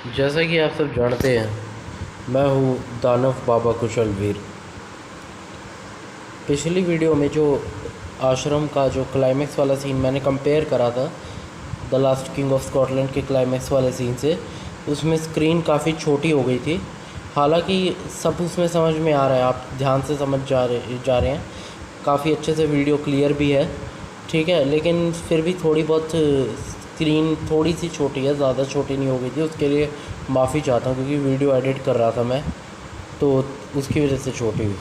जैसा कि आप सब जानते हैं, मैं हूँ दानव बाबा कुशलवीर। पिछली वीडियो में जो आश्रम का जो क्लाइमेक्स वाला सीन मैंने कंपेयर करा था the last king of Scotland के क्लाइमेक्स वाले सीन से, उसमें स्क्रीन काफ़ी छोटी हो गई थी। हालांकि सब उसमें समझ में आ रहा है, आप ध्यान से समझ जा रहे हैं। काफ़ी अच्छे से वीडियो क्लियर भी है, ठीक है। लेकिन फिर भी थोड़ी बहुत स्क्रीन थोड़ी सी छोटी है, ज़्यादा छोटी नहीं हो गई थी। उसके लिए माफ़ी चाहता हूँ, क्योंकि वीडियो एडिट कर रहा था मैं, तो उसकी वजह से छोटी हुई।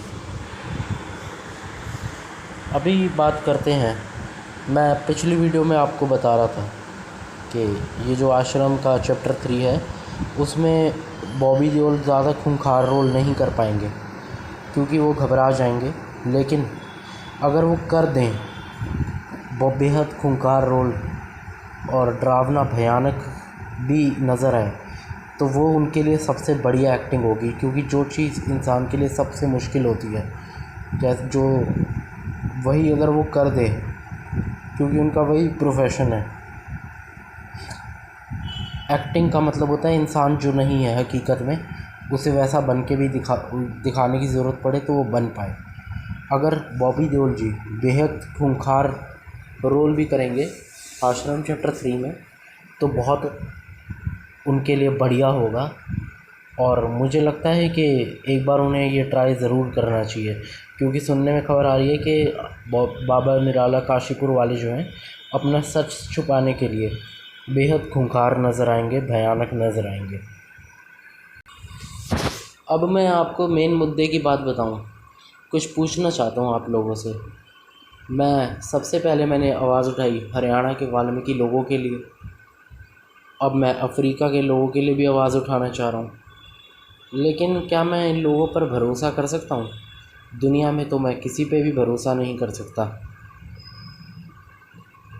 अभी बात करते हैं, मैं पिछली वीडियो में आपको बता रहा था कि ये जो आश्रम का चैप्टर 3 है, उसमें बॉबी देओल ज़्यादा खूंखार रोल नहीं कर पाएंगे, क्योंकि वो घबरा जाएंगे। लेकिन अगर वो कर दें वो बेहद खूंखार रोल और डरावना भयानक भी नज़र आए, तो वो उनके लिए सबसे बढ़िया एक्टिंग होगी। क्योंकि जो चीज़ इंसान के लिए सबसे मुश्किल होती है, जैसे जो वही अगर वो कर दे, क्योंकि उनका वही प्रोफेशन है। एक्टिंग का मतलब होता है इंसान जो नहीं है हकीकत में, उसे वैसा बन के भी दिखाने की ज़रूरत पड़े तो वो बन पाए। अगर बॉबी देओल जी बेहद खूंखार रोल भी करेंगे आश्रम चैप्टर 3 में, तो बहुत उनके लिए बढ़िया होगा। और मुझे लगता है कि एक बार उन्हें ये ट्राई ज़रूर करना चाहिए, क्योंकि सुनने में खबर आ रही है कि बाबा निराला काशीपुर वाले जो हैं, अपना सच छुपाने के लिए बेहद खूंखार नज़र आएंगे, भयानक नज़र आएंगे। अब मैं आपको मेन मुद्दे की बात बताऊं, कुछ पूछना चाहता हूं आप लोगों से। मैं सबसे पहले मैंने आवाज़ उठाई हरियाणा के वाल्मीकि लोगों के लिए, अब मैं अफ्रीका के लोगों के लिए भी आवाज़ उठाना चाह रहा हूँ। लेकिन क्या मैं इन लोगों पर भरोसा कर सकता हूँ? दुनिया में तो मैं किसी पे भी भरोसा नहीं कर सकता।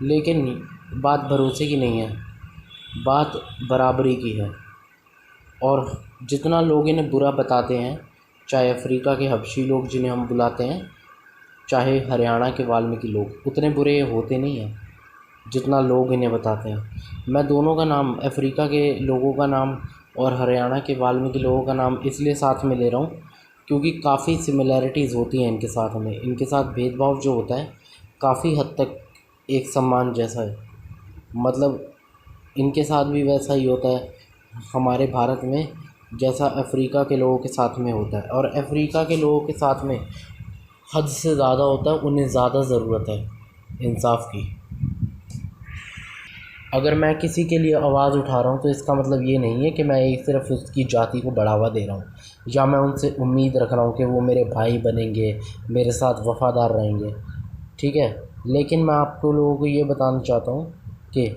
लेकिन बात भरोसे की नहीं है, बात बराबरी की है। और जितना लोग इन्हें बुरा बताते हैं, चाहे अफ्रीका के हबशी लोग जिन्हें हम बुलाते हैं, चाहे हरियाणा के वाल्मीकि लोग, उतने बुरे होते नहीं हैं जितना लोग इन्हें बताते हैं। मैं दोनों का नाम, अफ्रीका के लोगों का नाम और हरियाणा के वाल्मीकि लोगों का नाम इसलिए साथ में ले रहा हूँ, क्योंकि काफ़ी सिमिलैरिटीज़ होती हैं इनके साथ में। इनके साथ भेदभाव जो होता है काफ़ी हद तक एक सम्मान जैसा है। मतलब इनके साथ भी वैसा ही होता है हमारे भारत में, जैसा अफ्रीका के लोगों के साथ में होता है। और अफ्रीका के लोगों के साथ में हद से ज़्यादा होता है, उन्हें ज़्यादा ज़रूरत है इंसाफ की। अगर मैं किसी के लिए आवाज़ उठा रहा हूँ, तो इसका मतलब ये नहीं है कि मैं एक सिर्फ उसकी जाति को बढ़ावा दे रहा हूँ, या मैं उनसे उम्मीद रख रहा हूँ कि वो मेरे भाई बनेंगे, मेरे साथ वफ़ादार रहेंगे, ठीक है। लेकिन मैं आपको लोगों को ये बताना चाहता हूँ कि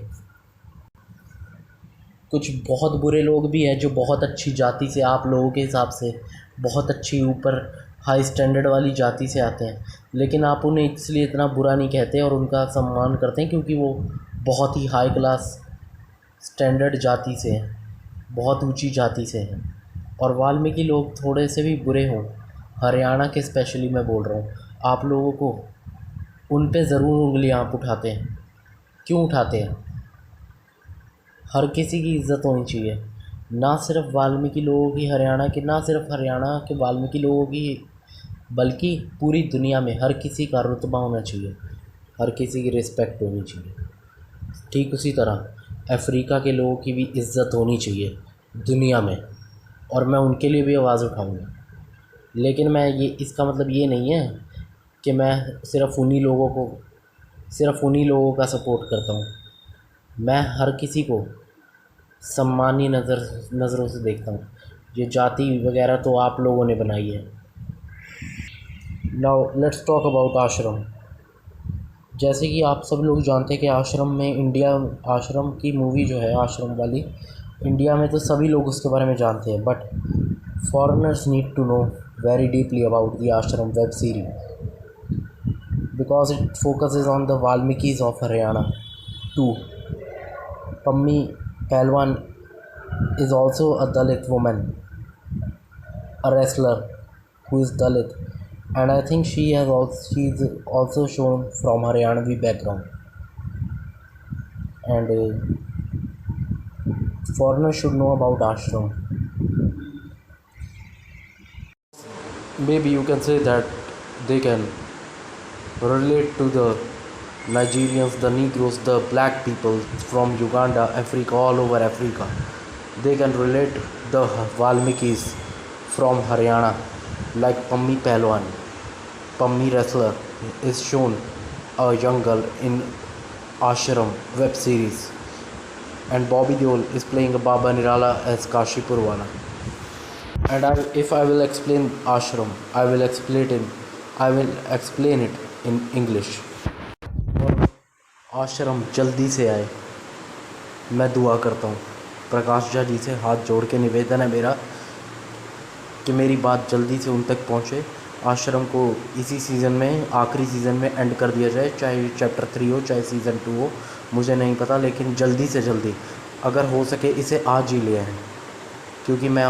कुछ बहुत बुरे लोग भी हैं जो बहुत अच्छी जाति से, आप लोगों के हिसाब से बहुत अच्छी ऊपर हाई स्टैंडर्ड वाली जाति से आते हैं, लेकिन आप उन्हें इसलिए इतना बुरा नहीं कहते और उनका सम्मान करते हैं, क्योंकि वो बहुत ही हाई क्लास स्टैंडर्ड जाति से हैं, बहुत ऊंची जाति से हैं। और वाल्मीकि लोग थोड़े से भी बुरे हों, हरियाणा के स्पेशली मैं बोल रहा हूँ, आप लोगों को उन पे ज़रूर उंगलियां आप उठाते हैं। क्यों उठाते हैं? हर किसी की इज़्ज़त होनी चाहिए, ना सिर्फ वाल्मीकि लोगों की, हरियाणा के, ना सिर्फ हरियाणा के वाल्मीकि लोगों की, बल्कि पूरी दुनिया में हर किसी का रुतबा होना चाहिए, हर किसी की रिस्पेक्ट होनी चाहिए। ठीक उसी तरह अफ्रीका के लोगों की भी इज़्ज़त होनी चाहिए दुनिया में, और मैं उनके लिए भी आवाज़ उठाऊंगा। लेकिन मैं ये, इसका मतलब ये नहीं है कि मैं सिर्फ उन्हीं लोगों का सपोर्ट करता हूँ। मैं हर किसी को सम्मानी नज़रों से देखता हूँ। ये जाति वगैरह तो आप लोगों ने बनाई है। नाउ लेट्स टॉक अबाउट आश्रम। जैसे कि आप सब लोग जानते हैं कि आश्रम की मूवी जो है, आश्रम वाली, इंडिया में तो सभी लोग उसके बारे में जानते हैं, but foreigners need to know very deeply about the Aashram web series, because it focuses on the Valmikis of Haryana too. Pammi Pehlwan is also a Dalit woman, a wrestler who is Dalit, and I think she's also shown from Haryanavi background. And Foreigners should know about ashram. Maybe you can say that they can relate to the Nigerians, the Negroes, the black people from Uganda, Africa, all over Africa. They can relate the Valmikis from Haryana, like Pammi Pehlwan. Pammi wrestler is shown a young girl in Ashram web series, and Bobby Deol is playing a Baba Nirala as Kashi Purwala. And if I will explain Ashram, I will explain it in English. आश्रम जल्दी से आए, मैं दुआ करता हूँ। प्रकाश झा जी से हाथ जोड़ के निवेदन है मेरा कि मेरी बात जल्दी से उन तक पहुँचे। आश्रम को इसी सीज़न में, आखिरी सीज़न में एंड कर दिया जाए, चाहे चैप्टर 3 हो चाहे सीज़न 2 हो, मुझे नहीं पता, लेकिन जल्दी से जल्दी अगर हो सके इसे आज ही ले आएँ, क्योंकि मैं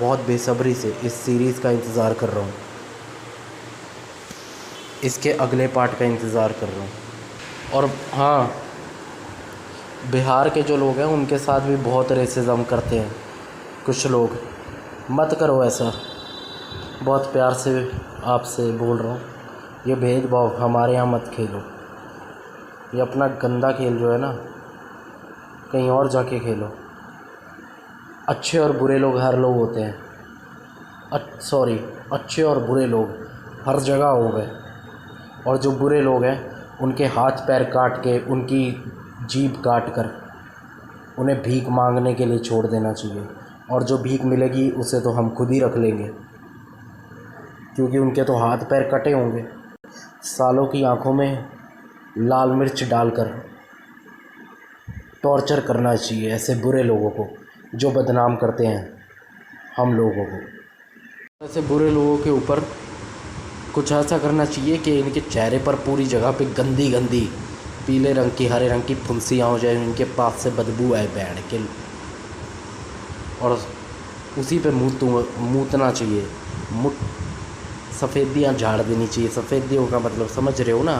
बहुत बेसब्री से इस सीरीज़ का इंतज़ार कर रहा हूँ, इसके अगले पार्ट का इंतज़ार कर रहा हूँ। और हाँ, बिहार के जो लोग हैं उनके साथ भी बहुत रेसिज्म करते हैं कुछ लोग। मत करो ऐसा, बहुत प्यार से आपसे बोल रहा हूँ। ये भेदभाव हमारे यहाँ मत खेलो। ये अपना गंदा खेल जो है ना, कहीं और जाके खेलो। अच्छे और बुरे लोग हर लोग होते हैं, अच्छे और बुरे लोग हर जगह हो गए, और जो बुरे लोग हैं उनके हाथ पैर काट के, उनकी जीभ काट कर उन्हें भीख मांगने के लिए छोड़ देना चाहिए, और जो भीख मिलेगी उसे तो हम खुद ही रख लेंगे, क्योंकि उनके तो हाथ पैर कटे होंगे। सालों की आंखों में लाल मिर्च डालकर टॉर्चर करना चाहिए ऐसे बुरे लोगों को जो बदनाम करते हैं हम लोगों को। ऐसे बुरे लोगों के ऊपर कुछ ऐसा करना चाहिए कि इनके चेहरे पर पूरी जगह पे गंदी गंदी पीले रंग की, हरे रंग की फुंसियाँ हो जाए, इनके पास से बदबू आए बैठ के, और उसी पे मूतना चाहिए, सफ़ेदियाँ झाड़ देनी चाहिए। सफ़ेदियों का मतलब समझ रहे हो ना।